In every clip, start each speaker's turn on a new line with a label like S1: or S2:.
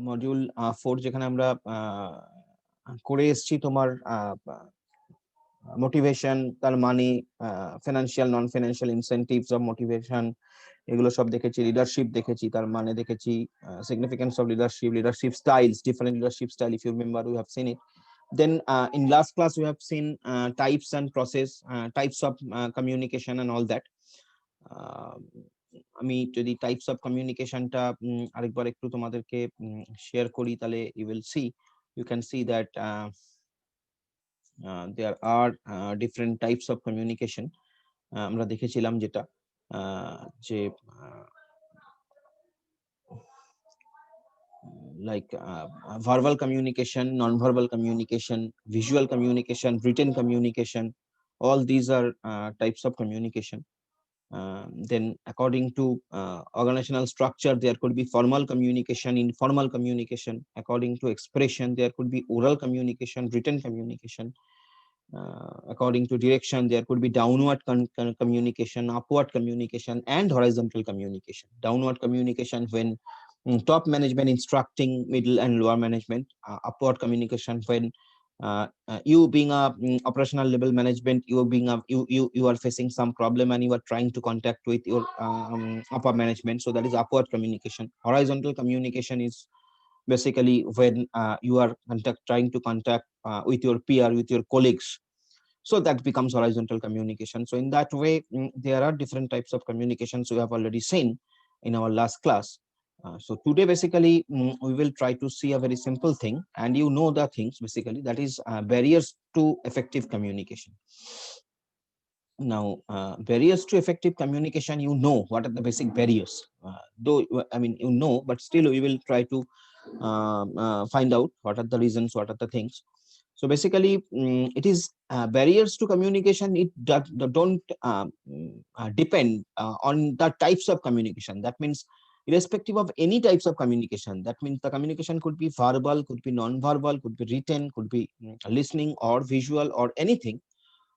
S1: Module 4 যেখানে আমরা করে এসেছি তোমার মোটিভেশন, তার মানে financial non financial incentives of motivation, এগুলো সব দেখেছি। লিডারশিপ দেখেছি, তার মানে দেখেছি significance of leadership, leadership styles, different leadership style, if you remember we have seen it. Then in last class we have seen types and process, types of communication and all that. আমি যদি types of কমিউনিকেশনটা আরেকবার একটু তোমাদেরকে share করি, তাহলে you will see, you can see that there are different types of communication. আমরা দেখেছিলাম যেটা যে like verbal communication, non-verbal communication, visual communication, written communication, all these are types of communication. Then according to organizational structure, there could be formal communication, informal communication. According to expression, there could be oral communication, written communication. According to direction, there could be downward communication, upward communication, and horizontal communication. Downward communication when top management instructing middle and lower management. Upward communication when you being a operational level management, you are facing some problem and you are trying to contact with your upper management, so that is upward communication. Horizontal communication is basically when you are trying to contact with your peer, with your colleagues, so that becomes horizontal communication. So in that way, there are different types of communications we have already seen in our last class. So today basically we will try to see a very simple thing, and you know the things basically, that is barriers to effective communication. Now barriers to effective communication, you know what are the basic barriers, though I mean you know, but still we will try to find out what are the reasons, what are the things. So basically it is barriers to communication, it don't depend on the types of communication. That means irrespective of any types of communication, that means the communication could be verbal, could be non-verbal, could be written, could be listening or visual or anything.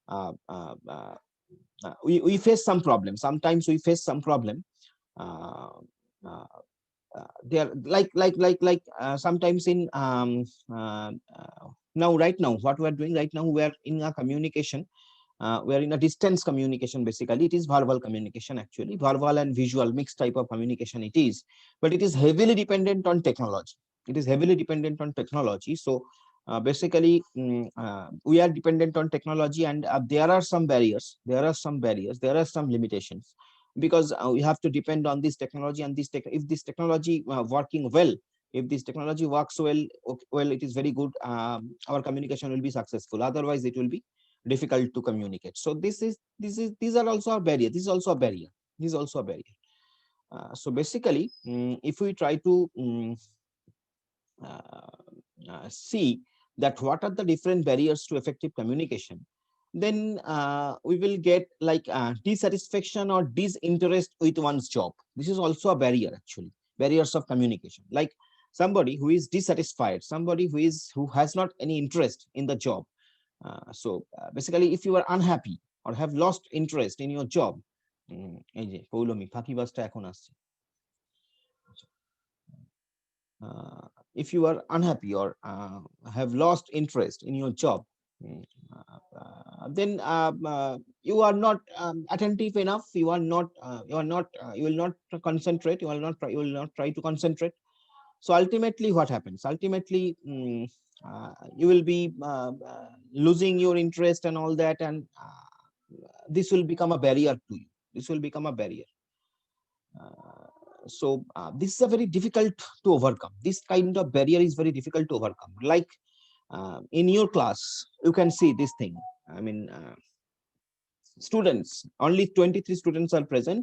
S1: uh, uh, uh, we face some problem, sometimes we face some problem. uh, uh, they are sometimes in now right now what we are doing right now, we are in a communication, we are in a distance communication. Basically it is verbal communication, actually verbal and visual mixed type of communication it is, but it is heavily dependent on technology. It is heavily dependent on technology. So basically we are dependent on technology, and there are some barriers, there are some limitations, because we have to depend on this technology, and if this technology working well, if this technology works well, well, it is very good, our communication will be successful, otherwise it will be difficult to communicate. So these are also a barrier, this is also a barrier, this is also a barrier. So basically if we try to see that what are the different barriers to effective communication, then we will get like dissatisfaction or disinterest with one's job. This is also a barrier, actually barriers of communication, like somebody who is dissatisfied, somebody who has not any interest in the job. So basically if you are unhappy or have lost interest in your job, এই যে পৌলমি ফাঁকিবাজটা এখন আসছে, if you are unhappy or have lost interest in your job, then you are not attentive enough, you are not you will not concentrate, you will not try to concentrate. So ultimately what happens, ultimately you will be losing your interest and all that, and this will become a barrier to you, this will become a barrier. So this is a very difficult to overcome, this kind of barrier is very difficult to overcome. Like in your class you can see this thing, I mean students, only 23 students are present,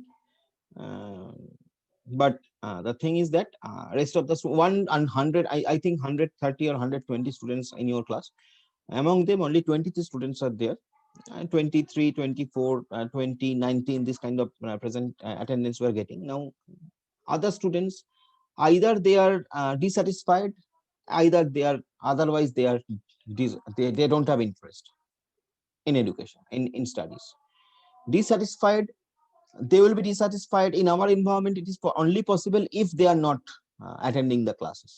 S1: but the thing is that rest of the 100, I think 130 or 120 students in your class, among them only 23 students are there, 23, 24, 20, 19, this kind of present attendance we are getting. Now other students, either they are dissatisfied, either they are, otherwise they are they don't have interest in education, in studies. Dissatisfied, they will be dissatisfied in our environment, it is only possible if they are not attending the classes.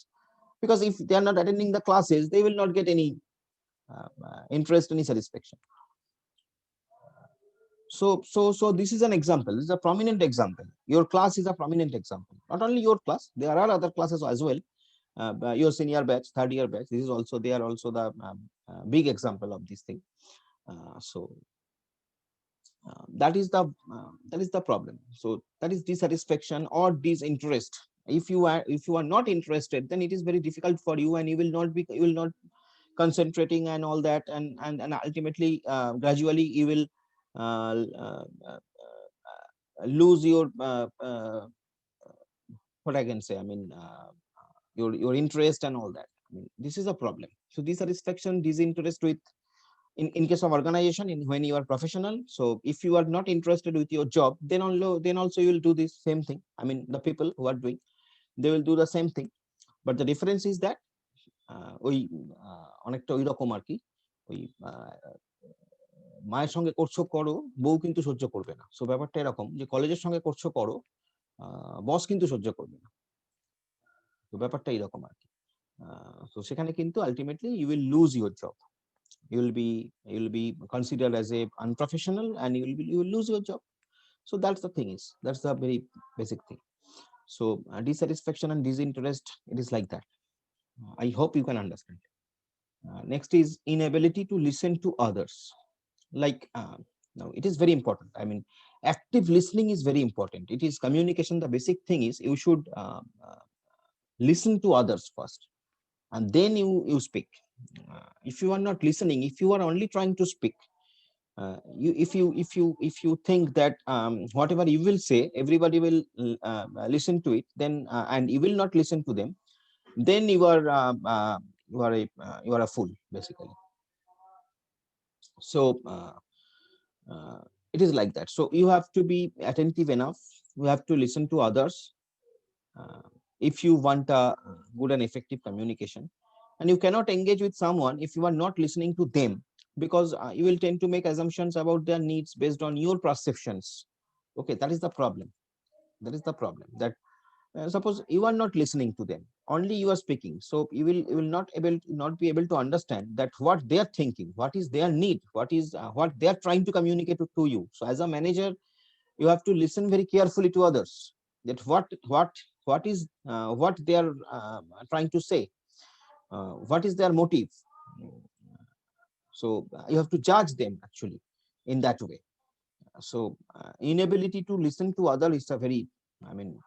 S1: because if they are not attending the classes, they will not get any interest, any satisfaction. So this is an example. This is a prominent example. Your class is a prominent example. Not only your class, there are other classes as well. Your senior batch, third year batch, this is also, they are also the big example of this thing. So that is the problem. So that is dissatisfaction or disinterest. If you are not interested, then it is very difficult for you, and you will not concentrating and all that, and ultimately gradually you will lose your what I can say, I mean, your interest and all that. I mean, this is a problem. So dissatisfaction, disinterest with, in case of organization, when you are professional. So if you are not interested with your job, then also you will do this same thing. I mean, the people who are doing, they will do the same thing, but the difference is that ওই অনেকটা ওই রকম আর কি, ওই মায়ের সঙ্গে করছো করো, বউ কিন্তু সহ্য করবে না। সো ব্যাপারটা এরকম যে কলেজের সঙ্গে করছো করো, বস কিন্তু সহ্য করবে না। তো ব্যাপারটা এরকম আর কি। তো সেখানে কিন্তু ultimately you will lose your job, you will be considered as a unprofessional, and you will lose your job. So that's the thing, is that's the very basic thing. So dissatisfaction and disinterest, it is like that. I hope you can understand. Next is inability to listen to others. Like now it is very important. I mean, active listening is very important. It is communication. The basic thing is you should listen to others first, and then you speak. If you are not listening, if you are only trying to speak, if you think that whatever you will say everybody will listen to it, then and you will not listen to them, then you are you are a fool basically. So it is like that. So you have to be attentive enough, you have to listen to others if you want a good and effective communication. And you cannot engage with someone if you are not listening to them, because you will tend to make assumptions about their needs based on your perceptions. Okay, that is the problem. That is the problem, that suppose you are not listening to them, only you are speaking, so you will not be able to understand that what they are thinking, what is their need, what they are trying to communicate to you. So as a manager, you have to listen very carefully to others, that what is what they are trying to say, what is their motive. So you have to judge them actually in that way. So inability to listen to other is a very, I mean,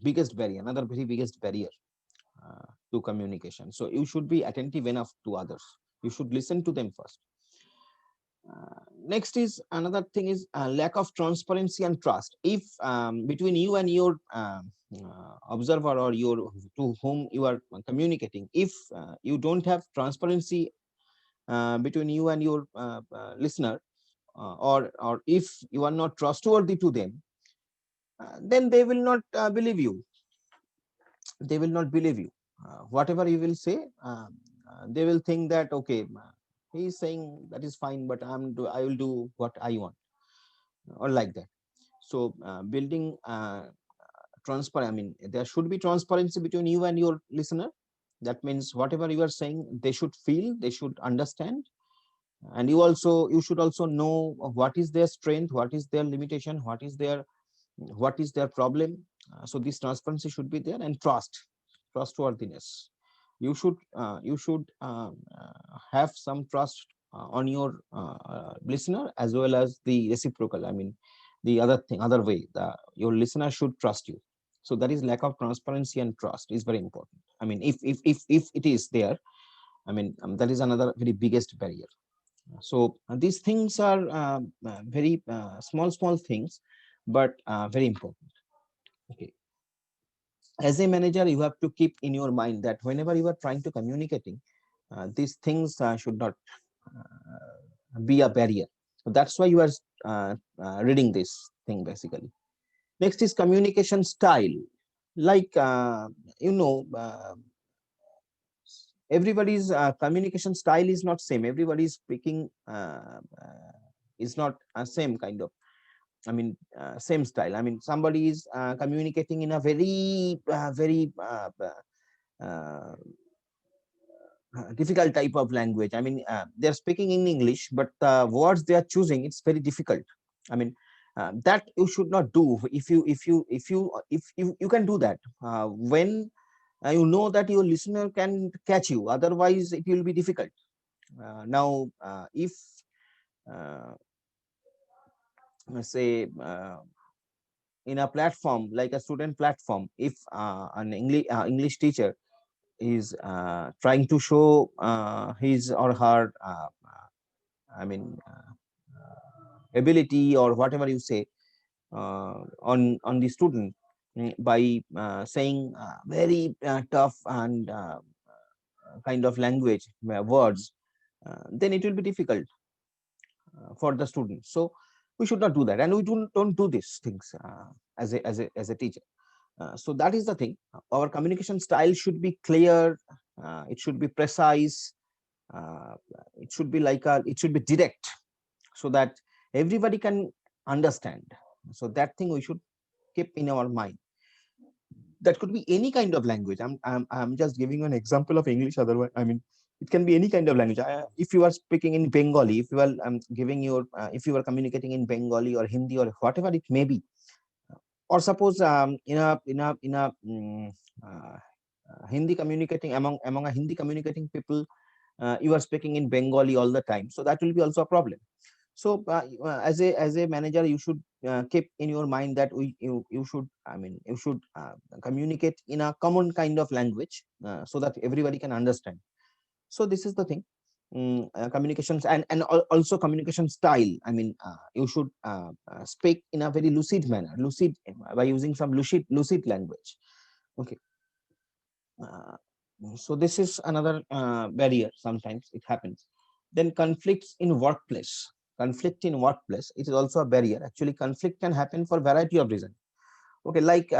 S1: biggest barrier, another very biggest barrier to communication. So you should be attentive enough to others, you should listen to them first. Next is another thing is lack of transparency and trust. If between you and your observer, or your to whom you are communicating, if you don't have transparency between you and your listener, or if you are not trustworthy to them, then they will not believe you. They will not believe you. Whatever you will say, they will think that okay, he is saying that is fine, but I will do what I want, or like that. So building transparent, I mean, there should be transparency between you and your listener. That means whatever you are saying, they should feel, they should understand. And you should also know what is their strength, what is their limitation, what is their problem. So this transparency should be there, and trustworthiness. You should have some trust on your listener, as well as the reciprocal, I mean, the other way, your listener should trust you. So that is lack of transparency and trust is very important. I mean, if it is there, I mean, that is another very biggest barrier. So these things are very small things, but very important. Okay, as a manager, you have to keep in your mind that whenever you are trying to communicating, these things should not be a barrier. So that's why you are reading this thing basically. Next is communication style. Like everybody's communication style is not same. Everybody's speaking is not same kind of, I mean, same style. I mean, somebody is communicating in a very difficult type of language. I mean, they're speaking in English, but the words they are choosing, it's very difficult. I mean, that you should not do. If you can do that when you know that your listener can catch you, otherwise it will be difficult. Now, if uh, say in a platform like a student platform, if an English teacher is trying to show his or her I mean ability or whatever you say on the student, by saying very tough and kind of language words, then it will be difficult for the student. So we should not do that, and we don't do these things as a teacher. So that is the thing. Our communication style should be clear, it should be precise, uh, it should be it should be direct, so that everybody can understand. So that thing we should keep in our mind. That could be any kind of language. I'm just giving you an example of English. Otherwise, I mean, it can be any kind of language. If you are speaking in Bengali, if you are giving your if you are communicating in Bengali or Hindi or whatever it may be, or suppose uh, Hindi communicating among a Hindi communicating people, you are speaking in Bengali all the time, so that will be also a problem. So as a manager, you should keep in your mind that you should, I mean, you should communicate in a common kind of language, so that everybody can understand. So this is the thing. Communications and also communication style. I mean, you should speak in a very lucid manner, lucid, by using some lucid language. Okay. uh, so this is another barrier. Sometimes it happens. Then conflicts in workplace. Conflict in workplace, it is also a barrier. Actually, conflict can happen for variety of reasons. Okay, like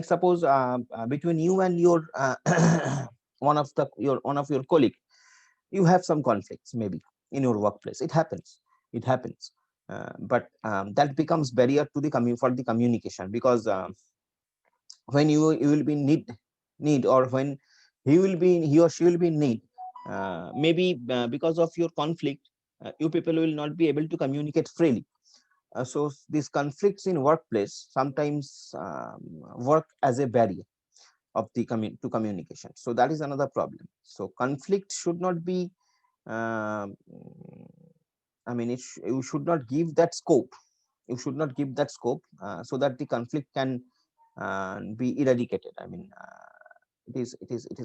S1: suppose between you and your one of your colleague, you have some conflicts maybe in your workplace. It happens. But that becomes barrier to the for the communication, because when you will be need, or when he or she will be in need, maybe because of your conflict, you people will not be able to communicate freely. So these conflicts in workplace sometimes work as a barrier of the to communication. So that is another problem. So conflict should not be, um, I mean, you should not give that scope. You should not give that scope, so that the conflict can be eradicated. I mean, it is.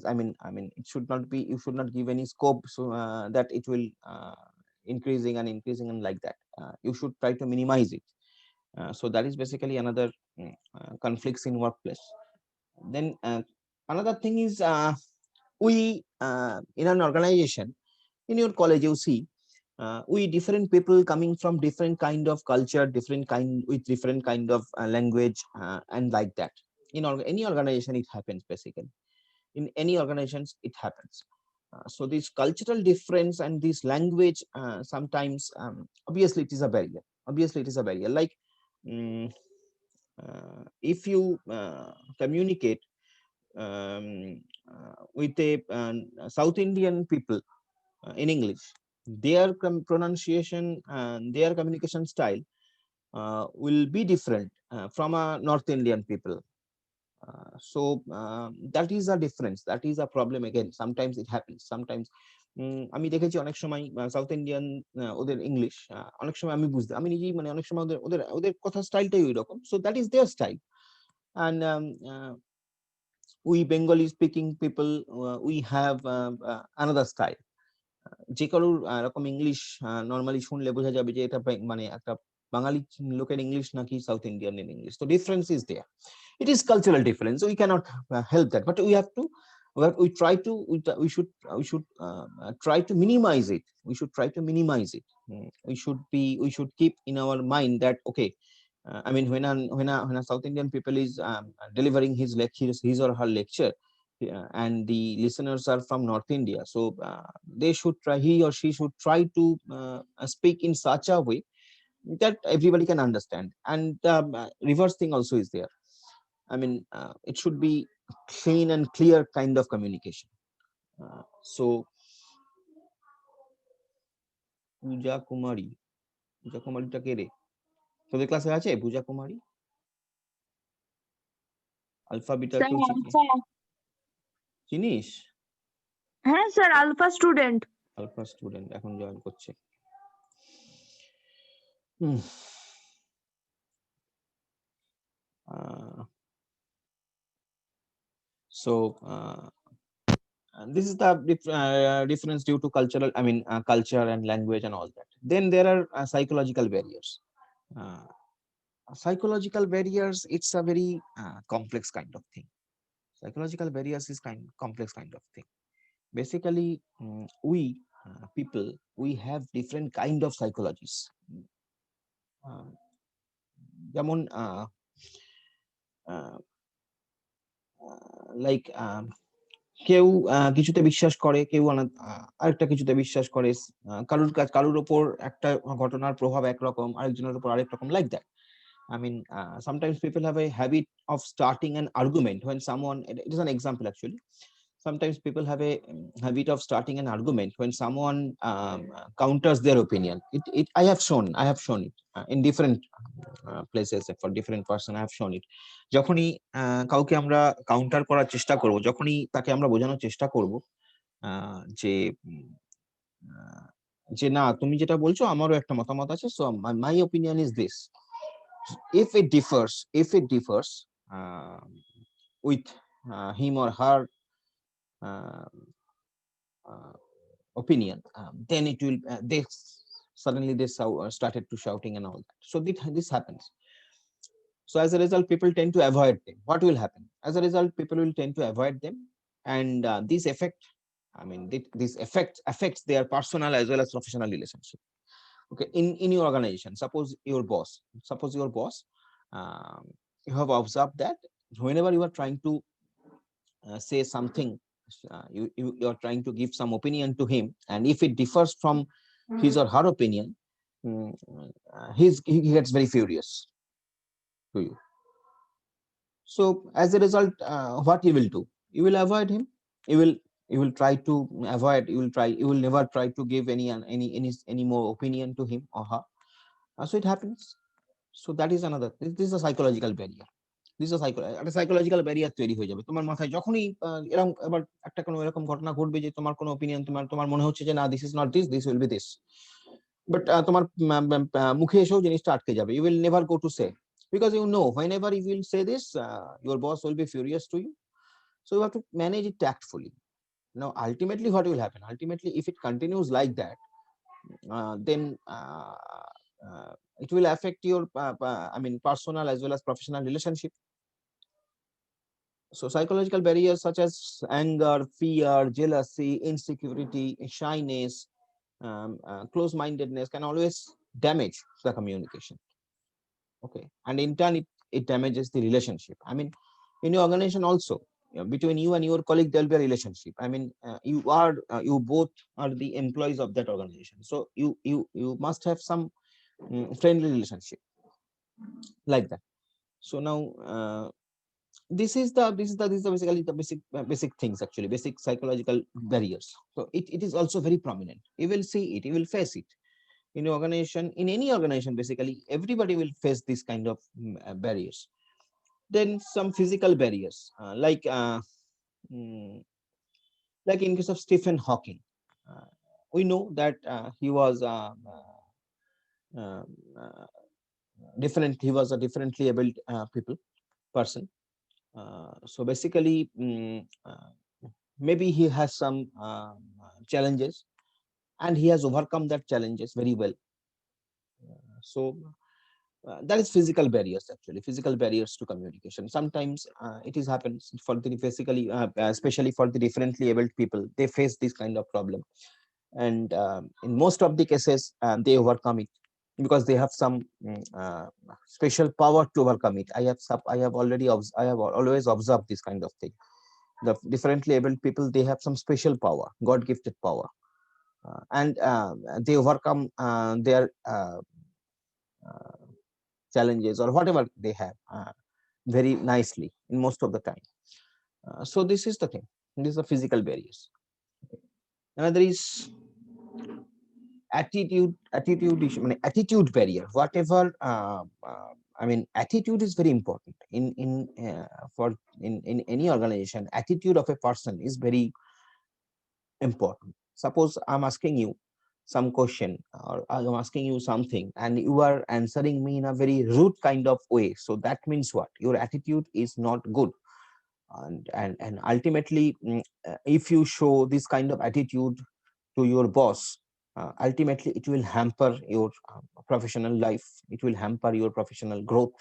S1: I mean, it should not be. You should not give any scope, so that it will increasing and like that. You should try to minimize it. So that is basically another conflicts in workplace. Then another thing is, we in an organization, in your college, you see, we different people coming from different kind of culture, different kind with different kind of language, and like that. In any organization, it happens basically. In any organizations, it happens. So this cultural difference and this language, sometimes, obviously it is a barrier. Obviously it is a barrier. Like, mm, if you communicate with a South Indian people in English, their pronunciation and their communication style will be different from a North Indian people. That is a difference, that is a problem. Again, sometimes it happens. Sometimes আমি দেখেছি অনেক সময় south Indian ওদের English অনেক সময় আমি বুঝতে, আমি নিজেই মানে অনেক সময় ওদের ওদের ওদের কথা স্টাইলটাই ওই রকম। So that is their style. And we Bengali speaking people, we have another style. যে কারোর এরকম ইংলিশ নরমালি শুনলে বোঝা যাবে যে এটা মানে একটা বাঙালি লোকের ইংলিশ নাকি সাউথ ইন্ডিয়ান ইংলিশ। তো difference is there. It is cultural difference. We cannot help that, but we have to. We try to. We should try to minimize it. We should try to minimize it. We should keep in our mind that, okay. I mean, when a South Indian people is delivering his lectures, his or her lecture, and the listeners are from North India, so they should try. He or she should try to speak in such a way that everybody can understand. And reverse thing also is there. I mean, it should be clean and clear kind of communication. So Puja Kumari, Puja কুমারীটা কে রে? তোদের ক্লাসে আছে Puja Kumari? Alpha beta
S2: sir
S1: 2
S2: alpha.
S1: চিনিস?
S2: হ্যাঁ sir, alpha student.
S1: Alpha student, এখন join করছে। Hmm. So this is the difference due to cultural, I mean culture and language and all that. Then there are psychological barriers. Uh, Psychological barriers, it's a very complex kind of thing. Psychological barriers is complex kind of thing. Basically, we people, we have different kind of psychologies. Uh, যেমন like কেউ কিছুতে বিশ্বাস করে, কেউ আরেকটা কিছুতে বিশ্বাস করে। কারুর উপর একটা ঘটনার প্রভাব একরকম, আরেকজনের উপর আরেক রকম, like that. I mean, sometimes people have a habit of starting an argument when someone, it is an example actually. Sometimes people have a habit of starting an argument when someone counters their opinion. I have shown it in different places for different person. I have shown it. যখনই কাউকে আমরা counter করার চেষ্টা করব, যখনই তাকে আমরা বোঝানোর চেষ্টা করব যে যে না, তুমি যেটা বলছো আমারও একটা মতামত আছে, so my opinion is this. If it differs with him or her uh, opinion, then it will they suddenly they started to shouting and all that. So this happens. So as a result, people tend to avoid them. What will happen? As a result, people will tend to avoid them, and this effect, I mean, this affects their personal as well as professional relationship. Okay, in your organization, suppose your boss, um, you have observed that whenever you are trying to say something, you are trying to give some opinion to him, and if it differs from his or her opinion, he gets very furious to you. So as a result, what you will do? You will avoid him. You will try to avoid. You will never try to give any more opinion to him or her. So it happens. So that is another. This is a psychological barrier. একটা psychological barrier তৈরি হয়ে যাবে তোমার মাথায়, যখনই এরকম আবার একটা কোনো এরকম ঘটনা ঘটবে যে তোমার কোনো ওপিনিয়ন, তোমার মনে হচ্ছে যে না, this is not this, this will be this, but তোমার মুখে এসেও জিনিসটা আটকে যাবে। You will never go to say, because you know whenever you will say this, your boss will be furious to you. So you have to manage it tactfully. Now ultimately what will happen, ultimately if it continues like that, then it will affect your I mean personal as well as professional relationship. So psychological barriers such as anger, fear, jealousy, insecurity, shyness, close-mindedness can always damage the communication. Okay, and in turn it damages the relationship. I mean, in your organization also, between you and your colleague there'll be a relationship. I mean, you both are the employees of that organization, so you must have some friendly relationship, like that. So now this is basically the basic things, actually basic psychological barriers. So it is also very prominent. You will see it, you will face it in your organization, in any organization. Basically everybody will face this kind of barriers. Then some physical barriers, mm, like in case of Stephen Hawking, uh, we know that he was uh, uh, different, he was a differently able person. So basically, maybe he has some challenges, and he has overcome that challenges very well. So that is physical barriers, actually physical barriers to communication. Sometimes it is happens for the physically, especially for the differently abled people, they face this kind of problem, and in most of the cases they overcome it because they have some special power to overcome it. I have always observed this kind of thing. The differently abled people, they have some special power, god gifted power, and they overcome their challenges or whatever they have very nicely in most of the time. So this is the thing, these are physical barriers. Another is attitude issue, attitude barrier. Whatever, I mean, attitude is very important in any organization. Attitude of a person is very important. Suppose I'm asking you some question, or I'm asking you something, and you are answering me in a very rude kind of way. So that means what? Your attitude is not good. And ultimately, if you show this kind of attitude to your boss, ultimately it will hamper your professional life. It will hamper your professional growth.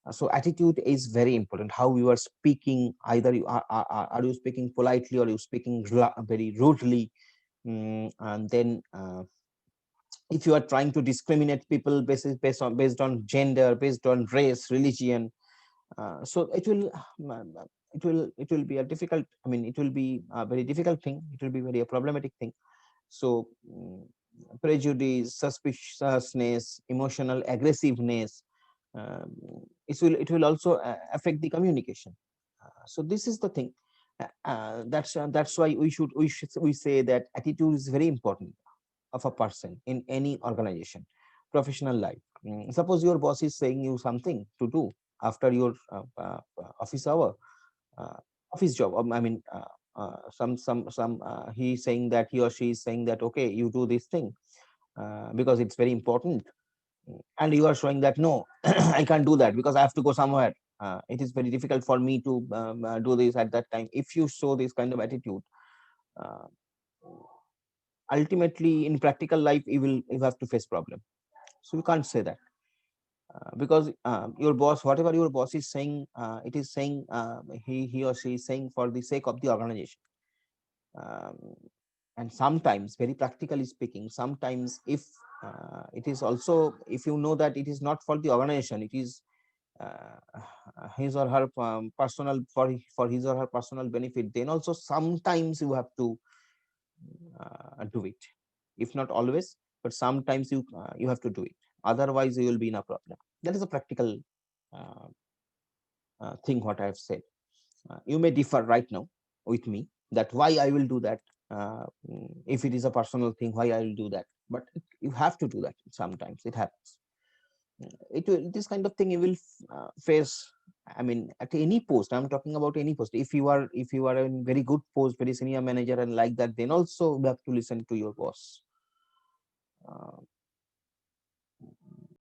S1: So attitude is very important. How you are speaking, either you are you speaking politely, or you speaking very rudely. And then if you are trying to discriminate people based on gender, based on race, religion, so it will be a difficult, I mean, it will be a very difficult thing. It will be very a problematic thing. So prejudice, suspiciousness, emotional aggressiveness, um, it will also affect the communication. So this is the thing. That's why we say that attitude is very important of a person in any organization, professional life. Suppose your boss is saying you something to do after your office hour, uh, office job. I mean, he's saying that, he or she is saying that, okay, you do this thing because it's very important, and you are showing that no, I can't do that because I have to go somewhere. It is very difficult for me to do this at that time. If you show this kind of attitude, uh, ultimately in practical life you have to face problem. So you can't say that, because your boss, whatever your boss is saying, it is saying, he or she is saying for the sake of the organization. um, and sometimes, very practically speaking, sometimes if it is also, if you know that it is not for the organization, it is uh, his or her personal, for his or her personal benefit, then also sometimes you have to do it. If not always, but sometimes you have to do it. Otherwise you will be in a problem. That is a practical uh, thing what I have said. You may differ right now with me that why I will do that. If it is a personal thing, why I will do that, but you have to do that. Sometimes it happens. It will, this kind of thing you will face. I mean, at any post, I'm talking about any post. If you are in very good post, very senior manager and like that, then also you have to listen to your boss.